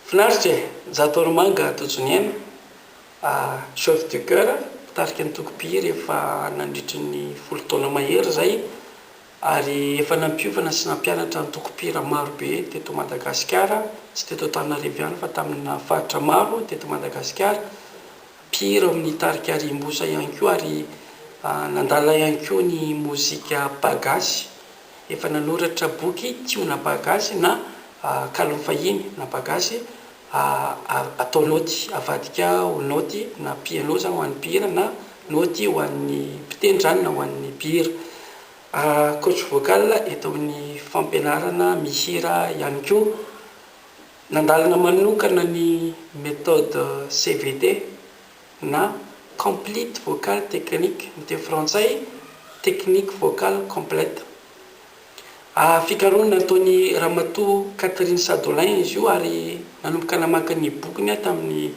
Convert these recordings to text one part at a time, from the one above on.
Finaritra Jatoromanga Tojoniana chef de cœur tarika ny tokopy rehefa nandritry ny folo taona mahery zay ary efa nampiovana sy nampianatra ny tokopira maro be teto Madagasikara sy teto Antananarivo ihany fa tamina faritra maro teto Madagasikara mpihira amin'ny tarika Rimbosa ihany koa ary nandala ihany koa ny mozika bagasy efa nanoratra boky tiona bagasy na kalony fahiny na bagasy atao noty avadika ho noty na piano zany ho an'ny mpihira na noty ho an'ny mpitendry na ho an'ny mpihira coach vocal eto amin'ny fampianarana mihira ihany koa nandalana manokana ny méthode CVT na complete vocal technique ny teny frantsay technique vocale complète fikaroana nataony Ramatoa Catherine Sadolin izy io ary nanomboka namaka ny bokiny tamin'ny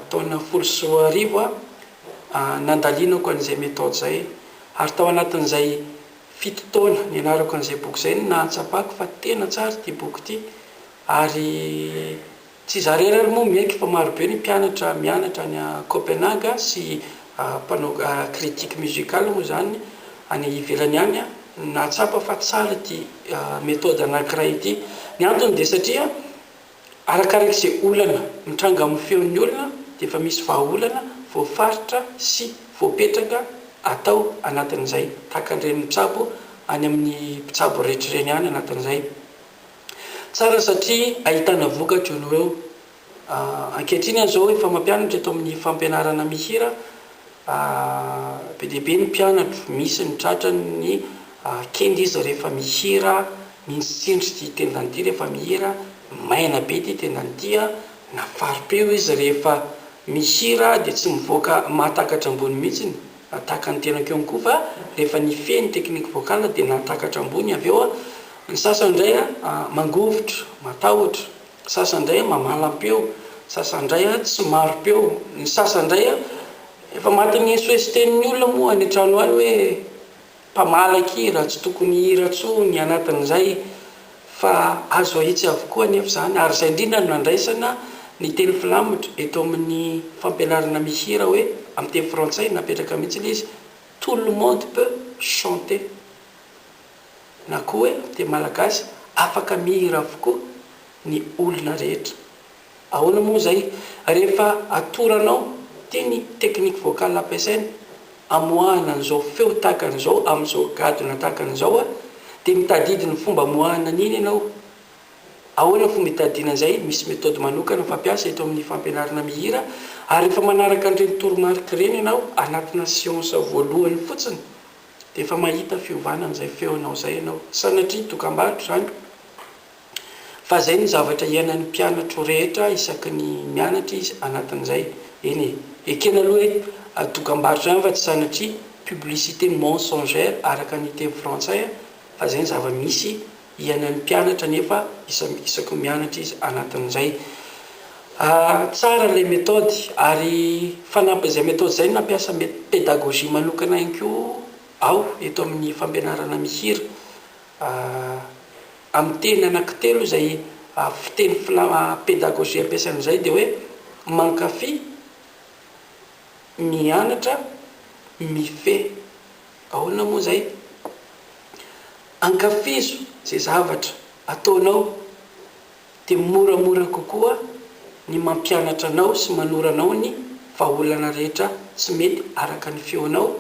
taona 2010 nandalinako an'izay méthode zay ary tao anatin'izay 7 taona ny anarako an'izay boky zay nahatsapako fa tena tsara ty boky ty ary tsy zarera moa mieky fa marobe ny mpianatra mianatra ny Copenhague sy mpanao critique musicale moa zany any ivelany any nahatsapa fa tsara ty méthode anankiray ity ny antony dia satria arakarak'izay olana mitranga amin'ny feon'ny olona dia efa misy vahaolana voafaritra sy voapetraka atao anatin'izay takan'ireny mpitsabo any amin'ny mpitsabo rehetrareny any anatin'izay tsara satria ahitana vokatra eo no eo ankehitriny an'izao efa mampianatra eto amin'ny fampianarana mihira be deaibe ny mpianatro misy ny tratrany kely izy rehefa mihira mintsitsindry ty tendan'ity rehefa mihira maina be ty tendan'ity nafaripeo izy rehefa mihira dia tsy mivoaka mahatakatra ambony mihitsiny ataka ny tenako eo koa fa rehefa ny feny technique vocale dia natakatra ambony avy eo ny sasandray mangovitra matahotra sasandray mamalampeo sasandray tsy maropeo ny sasandray efa matiny soestenin'ny olona moa any an-trano any hoe mpamalaky raha tsy tokony hiratso ny anatin'izay fa azo ahitsy avokoa nefa zany ary zay indrindra no nandraisana ny teny filamitra eto amin'ny fampianarana mihira hoe amin'ny teny frantsay napetraka mihitsy izy tout le monde peut chanter na koa hoe teny malagasy afaka mihira avokoa ny olona rehetra ahoana moa zay rehefa atoranao teny technique vocale ampiasaina amoahana an'izao feo takan'izao amin'izao gadona takan'izao dia mitadidy ny fomba amoahana an'iny ianao ahoana fomba hitadiana zay misy méthode manokana fampiasa eto amin'ny fampianarana mihira ary efa manaraka an'ireny toromarika ireny ianao anatina siansa voalohany fotsiny dia efa mahita fiovana an'izay feonao zay ianao sanatria dokam-barotra zany fa zay ny zavatra iainan'ny mpianatro rehetra isaky ny mianatra izy anatin'izay eny ekena aloha hoe dokam-barotra ihany fa tsy sanatria publicité mensongère araka ny teny frantsay fa zay ny zava-misy iainan'ny mpianatra nefa isaky mianatra izy anatin'izay tsara ilay méthode ary fanampy izay méthode zay nampiasa pédagogie manokana ihany koa ao eto amin'ny fampianarana mihira amin'ny teny anankitelo izay fiteny pédagogie ampiasan'izay dia hoe mankafy mianatra mifehy ahoana moa zay ankafizo zay zavatra ataonao dia moramora kokoa ny mampianatra anao sy manoranao ny vahaolana rehetra tsy mety araka ny feonao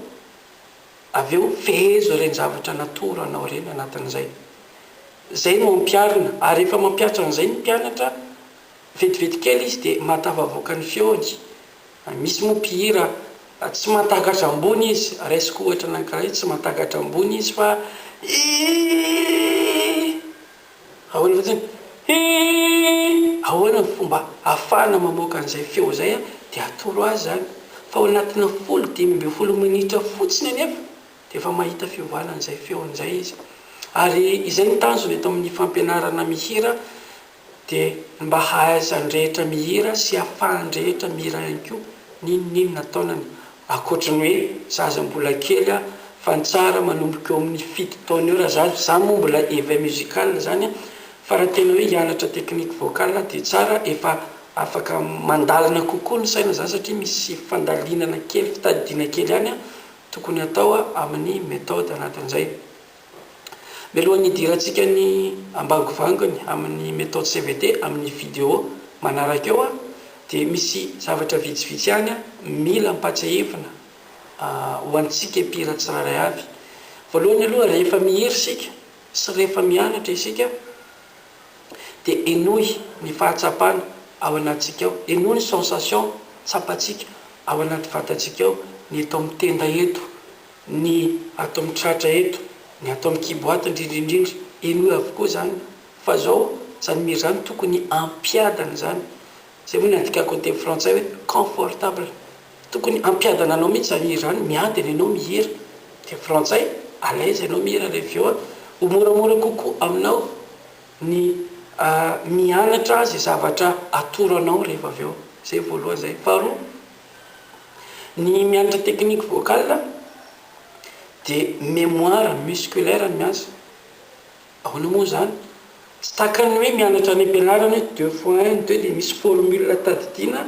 avy eo fehezo ireny zavatra natoranao ireny anatin'izay zay no mampiarina ary efa mampiatra an'izay ny mpianatra vetivety kely izy dia mahatafavoaka ny feony misy moa mpihira tsy mahatakatra ambony izy raisiko ohatra anankiray tsy mahatakatra ambony izy fa ahoana fotsiny ahoana ny fomba ahafahana mamoaka an'izay feo zay dia atoro azy zany fa ao anatina 10 minitra fotsiny anefa dia efa mahita fiovana an'izay feon'izay izy ary izay ny tanjony eto amin'ny fampianarana mihira dia mba hahaizany rehetra mihira sy ahafahany rehetra mihira ihany koa ninonina taonany akoatrany hoe zaza mbola kely fa ny tsara manomboka eo amin'ny 7 taona eo raha zany moa mbola éveil musical zany fa raha tena hoe hianatra teknika vocal dia tsara efa afaka mandalina kokoa ny saina zany satria misy fandalinana kely fitadidiana kely ihany a tokony atao amin'ny méthode anatin'izay. Mialohan'ny hidirantsika ny ambangovangony amin'ny méthode CVT amin'ny vidéo manaraka eo dia misy zavatra vitsivitsy ihany mila mpatsahevina ho antsika mpihira tsirairay avy. Voalohany aloha rehefa mihiry isika sy rehefa mianatra isika dia enoy ny fahatsapana ao anatsika ao, enoy ny sensation tsapatsika ao anaty vatantsika ao, ny atao amin'ny tenda eto, ny atao amin'ny tratra eto, ny atao amin'ny kiboaty indrindrindrindra, enoy avokoa zany. Fa zao zany mihiry zany tokony ampiadana zany, zay moa ny andikako teny frantsay hoe confortable, tokony ampiadana anao mihitsy zany mihiry zany, miadana ianao mihiry dia frantsay à l'aise ianao mihiry rehefa eo ho moramora kokoa aminao ny mianatra zay zavatra atoranao rehefa avy eo. Zay voalohany zay. Faharoa, ny mianatra teknika vocal dia mémoire musculaire no miasa. Ahoana moa zany? Tsy takany hoe mianatra any am-pianarana hoe 2x1 2 dia misy formule tadidiana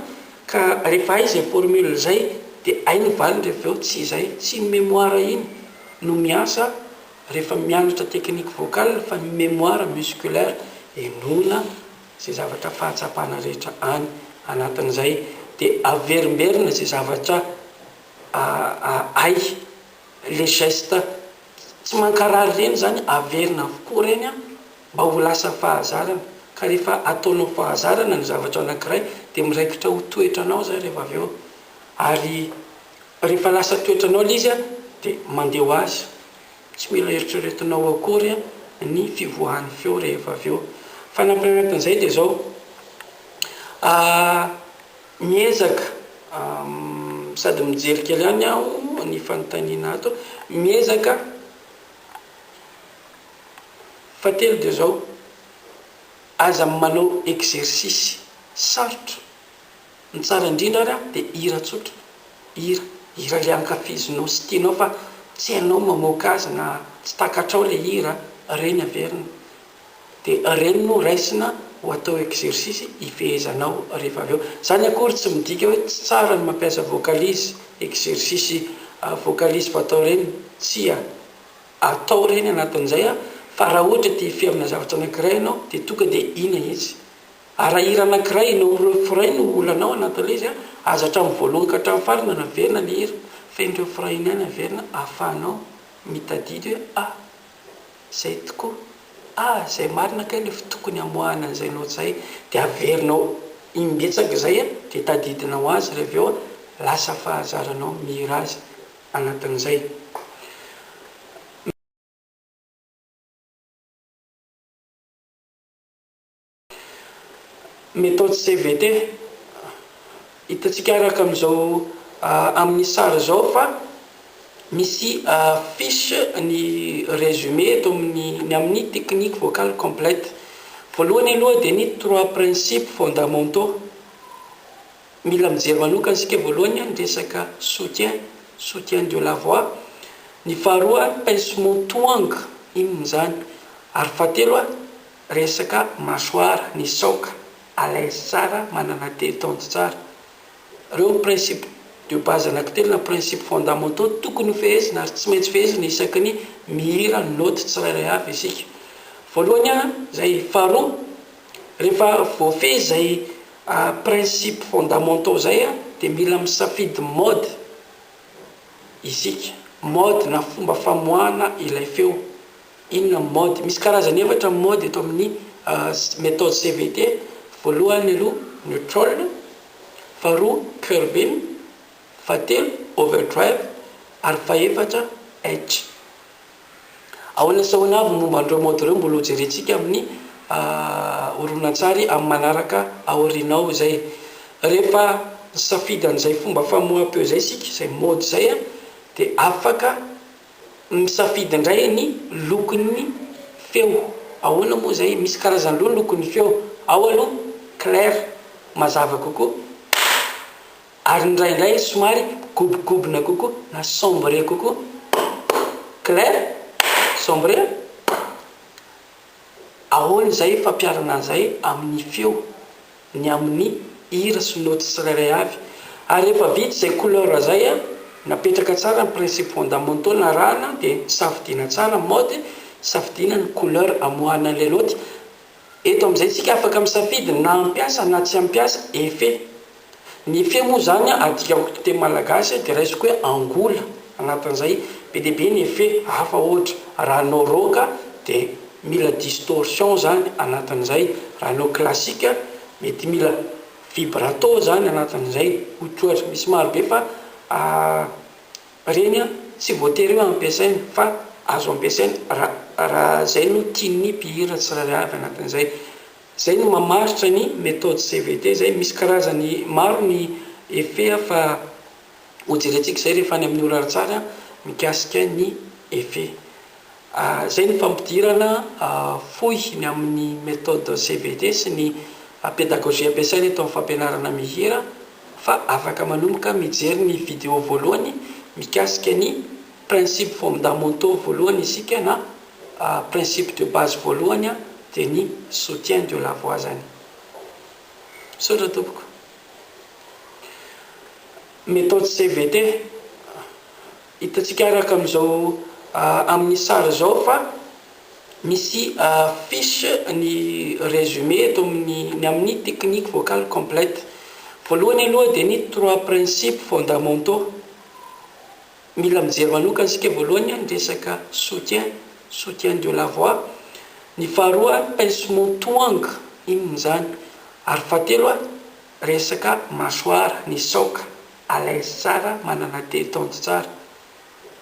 ka rehefa hay izay formule zay dia hay ny valiny rehefa eo. Tsy izay, tsy ny mémoire iny no miasa rehefa mianatra teknika vocal fa ny mémoire musculaire enona zay zavatra fahatsapana rehetra any anatin'izay dia averimberina zay zavatra hay les gestes tsy mankarary reny zany averina avokoa reny mba ho lasa fahazarana. Ka rehefa ataonao fahazarana ny zavatra anankiray dia miraikitra ho toetranao zay rehefa avy eo, ary rehefa lasa toetranao izy dia mandeha ho azy, tsy mila eritreretinao akory ny fivoahan'ny feo rehefa avy eo. Fanampianatin'izay dia zao miezaka sady mijery kely ihany aho ny fanontaniana ato, miezaka fatelo dia zao aza manao exercice sarotra. Ny tsara indrindra ary dia hira tsotra, hira le ankafizinao sy tianao fa tsy hainao mamoaka azy na tsy takatrao le hira, reny averina dia reny no raisina ho atao exercice ifehezanao rehefa avy eo. Zany akory tsy midika hoe tsy tsara ny mampiasa vocalise, exercice vocalise fatao reny, tsy atao reny anatin'izay fa raha ohatra dia ifehy amina zavatra anankiray ianao dia tonga dia ina izy. Raha hira anankiray ianao refrain no olanao anatin'ilay izy aza hatramin'ny voalohany ka hatramin'ny farany no averina le hira, fa iny refrain iny ihany averina ahafahanao mitadidy hoe zay tokoa, zay marina kay lefa tokony amoahana an'izay nao zay, dia averinao imbetsaka zay dia tadidinao azy rehefa eo lasa fahazaranao mihira azy anatin'izay. Méthode CVT hitantsika araka amin'izao amin'ny sary zao fa misy fiche ny résumé eto amin'ny amin'ny technique vocale complète. Voalohany aloha dia ny 3 principes fondamentaux, mila mijery manokana isika. Voalohany ny resaka soutien de la voix, ny faharoa pincement toanga, inona zany, ary fahatelo resaka mâchoire, ny saoka à l'aise tsara, manana détente tsara. Reo principe de base anankitelo na principe fondamentaux tokony fehezina ary tsy maintsy fehezina isaky ny mihira note tsirairay avy isika. Voalohany zay, faharoa rehefa voafehy zay principe fondamentaux zay dia mila misafidy mode isika, mode na fomba famoahana ilay feo. Inona mode? Misy karazany efatra mode eto amin'ny méthode CVT. Voalohany aloha neutral, faharoa curving, fahatelo overdrive, ary fahaefatra edge. Ahoana sahoana avy momba an'ireo mode ireo mbola hojerentsika amin'ny horonan-tsary amin'ny manaraka aorianao zay. Rehefa safidy an'izay fomba famoaham-peo zay isika, izay mode zay dia afaka misafidy indray ny lokon'ny feo. Ahoana moa zay? Misy karazany loha lokon'ny feo. Ao aloha clair, mazava kokoa, ary indraindray somary gobigobina kokoa na sombre kokoa. Clair, sombre, ahoany zay fampiarana an'izay amin'ny feo ny amin'ny hira sy noty tsirairay avy ary rehefa vity zay couleur zay a napetraka tsara ny principe fondamentaux na rahana dia safidiana tsara mode safidiana ny couleur amoahana an'ilay noty eto amin'izay tsika afaka misafidy na ampiasa na tsy ampiasa effet ny effet moa zany a adikako teny malagasy dia raisiko hoe angola anatin'izay be deaibe ny effet hafa ohatra rahanao roka dia mila distorsion zany anatin'izay rahanao classique mety mila vibrato zany anatin'izay ohatsoatra misy marobe fa reny a tsy voatery hoe ampiasainy fa azo ampiasainy raha zay no tiany mpihira tsirairay avy anatin'izay zay no mamaritra ny méthode CVT zay misy karazany maro ny effet fa hojerentsika zay rehefa any amin'ny olaratsara mikasika ny effet zay ny fampidirana fohy ny amin'ny méthode CVT sy ny pédagogie ampiasaina eto amin'ny fampianarana mihira fa afaka manomboka mijery ny vidéo voalohany mikasika ny principe fondamentaux voalohany isika na principe de base voalohany dia ny soutien de la voix zany sotra tompoko méthode CVT hitatsika araka amin'izao amin'ny sary zao fa misy fiche ny résumé eto ny amin'ny technique vocale complète voalohany aloha dia ny 3 principes fondamentaux mila mijery manokana sika voalohany ny resaka soutien de la voix ny faharoa pincement toanga inony zany ary fahatelo resaka mâchoire ny saoka alaise tsara manana détente tsara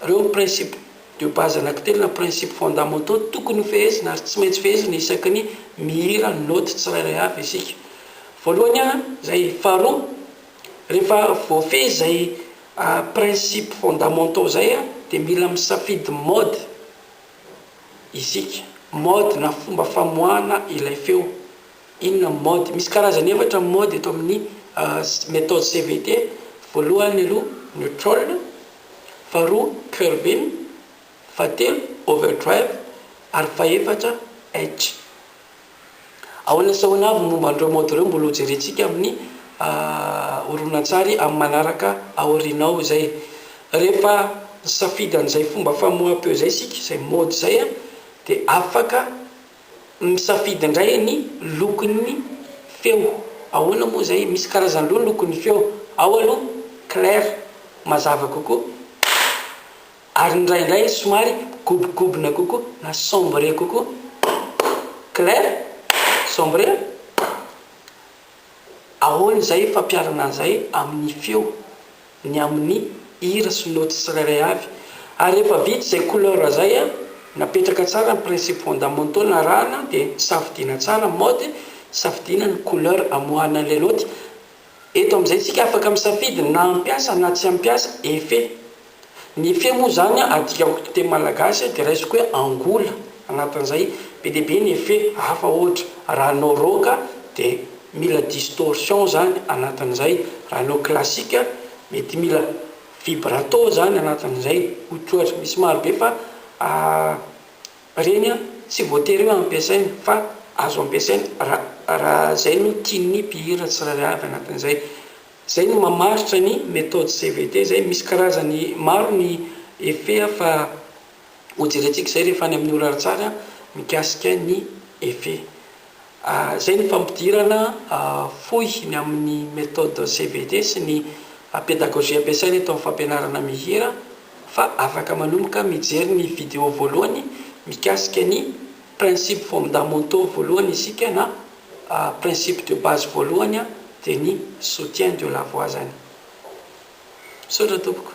reo principe de base anankitelo na principe fondamentaux tokony fehezina ary tsy maintsy fehezina isaky ny mihira ny noty tsirairay avy isika voalohany zay faharoa rehefa voafehy zay principe fondamentaux zay dia mila misafidy mode isika mode na fomba famoahana ilay feo inona mode misy karazany efatra mode eto amin'ny méthode CVT voalohany aloha neutral faharoa curving fahatelo overdrive ary fahaefatra edge ahoana sahoana avy momba an'ireo mode ireo mbola hojerentsika amin'ny horonan-tsary amin'ny manaraka aorianao zay rehefa safidy an'izay fomba famoaham-peo zay sika zay mode zay dia afaka misafidy indray ny lokon'ny feo ahoana moa zay misy karazany loha lokon'ny feo ao aloha clair mazava kokoa ary ndraindray somary gobigobina kokoa na sombre kokoa clair sombre ahoana zay fampiarana an'izay amin'ny feo ny amin'ny hira sy noty tsirairay avy ary rehefa vity zay couleur zay napetraka tsara ny principe fondamentaux na rahana dia safidiana tsara mode safidiana ny couleur amoahana an'ilay noty eto amin'izay tsika afaka misafidy na ampiasa na tsy ampiasa effet ny effet moa zany adikako teny malagasy dia raisiko hoe angola anatin'izay be deaibe ny effet hafa ohatra rahanao roka dia mila distorsion zany anatin'izay rahanao classique mety mila vibrato zany anatin'izay ohatsoatra misy marobe fa reny tsy voatery hoe ampiasainy fa azo ampiasainy raha zay no tiany mpihira tsirairay avy anatin'izay zay no mamaritra ny méthode CVT zay misy karazany maro ny effet fa hojerentsika zay rehefa any amin'ny olaratsara mikasika ny effet zay ny fampidirana fohy ny amin'ny méthode CVT sy ny pédagogie ampiasaina eto amin'ny fampianarana mihira fa afaka manomboka mijery ny vidéo voalohany mikasika ny principe fondamentaux voalohany isika na principe de base voalohany dia ny soutien de la voix zany sotra tompoko